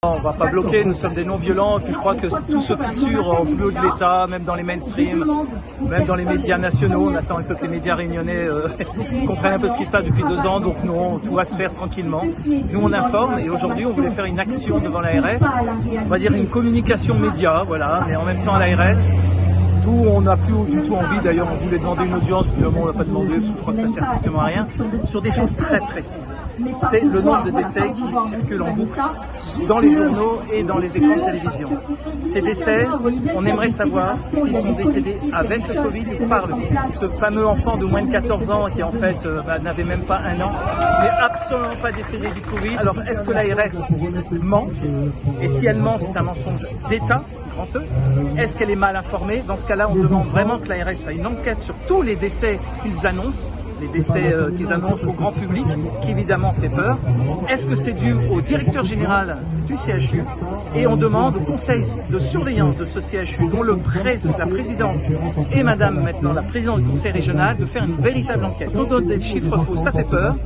On ne va pas bloquer, nous sommes des non-violents, et puis je crois que tout se fissure au plus haut de l'État, même dans les mainstream, même dans les médias nationaux. On attend un peu que les médias réunionnais comprennent un peu ce qui se passe depuis 2 ans, donc non, tout va se faire tranquillement. Nous on informe et aujourd'hui on voulait faire une action devant l'ARS, on va dire une communication média, voilà, mais en même temps à l'ARS. Tout, on n'a plus du tout envie, d'ailleurs on voulait demander une audience, finalement on n'a pas demandé parce que je crois que ça sert strictement à rien, sur des choses très précises. C'est le nombre de décès qui circulent en boucle dans les journaux et dans les écrans de télévision. Ces décès, on aimerait savoir s'ils sont décédés avec le Covid ou par le Covid. Ce fameux enfant de moins de 14 ans qui en fait n'avait même pas 1 an, n'est absolument pas décédé du Covid. Alors est-ce que l'ARS ment? Et si elle ment, c'est un mensonge d'État. Est-ce qu'elle est mal informée? Dans ce cas-là, on demande vraiment que l'ARS fasse une enquête sur tous les décès qu'ils annoncent, les décès qu'ils annoncent au grand public, qui évidemment fait peur. Est-ce que c'est dû au directeur général du CHU? Et on demande au conseil de surveillance de ce CHU, dont la présidente et madame maintenant la présidente du conseil régional, de faire une véritable enquête. On donne des chiffres faux, ça fait peur.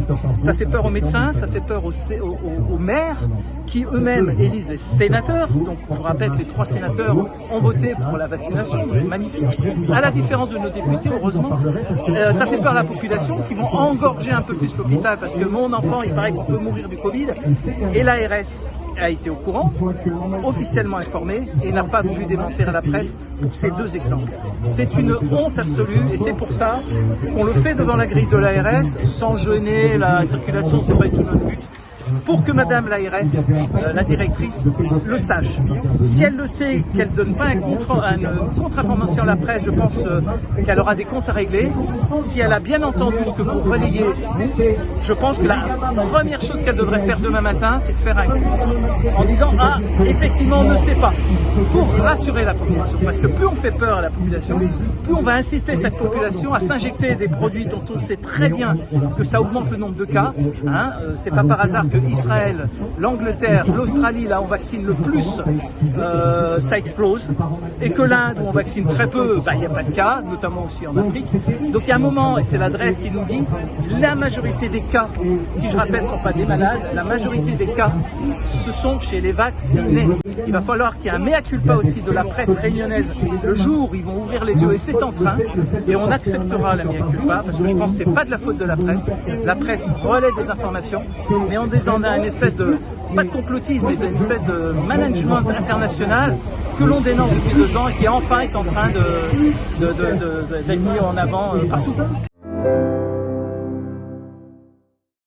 Ça fait peur aux médecins, ça fait peur aux maires, qui eux-mêmes élisent les sénateurs. Donc je vous rappelle que les 3 sénateurs ont voté pour la vaccination, magnifique. À la différence de nos députés, heureusement, ça fait peur à la population qui vont engorger un peu plus l'hôpital parce que mon enfant, il paraît qu'on peut mourir du Covid. Et l'ARS a été au courant, officiellement informé et n'a pas voulu démentir à la presse pour ces 2 exemples. C'est une honte absolue et c'est pour ça qu'on le fait devant la grille de l'ARS sans gêner la circulation, c'est pas du tout notre but. Pour que Madame l'ARS, la directrice, le sache. Si elle le sait, qu'elle ne donne pas une contre-information à la presse, je pense qu'elle aura des comptes à régler. Si elle a bien entendu ce que vous relayez, je pense que la première chose qu'elle devrait faire demain matin, c'est de faire un compte en disant « Ah, effectivement, on ne sait pas », pour rassurer la population. Parce que plus on fait peur à la population, plus on va inciter cette population à s'injecter des produits dont on sait très bien que ça augmente le nombre de cas. C'est pas par hasard que Israël, l'Angleterre, l'Australie, là on vaccine le plus, ça explose, et que l'Inde où on vaccine très peu, il n'y a pas de cas, notamment aussi en Afrique. Donc il y a un moment, et c'est l'adresse qui nous dit, la majorité des cas, qui je rappelle ne sont pas des malades, la majorité des cas, ce sont chez les vaccinés. Il va falloir qu'il y ait un mea culpa aussi de la presse réunionnaise le jour où ils vont ouvrir les yeux, et c'est en train, et on acceptera la mea culpa, parce que je pense que ce n'est pas de la faute de la presse relaie des informations, mais on a une espèce de, pas de complotisme, mais une espèce de management international que l'on dénonce depuis 2 ans et qui enfin est en train d'être mis en avant partout.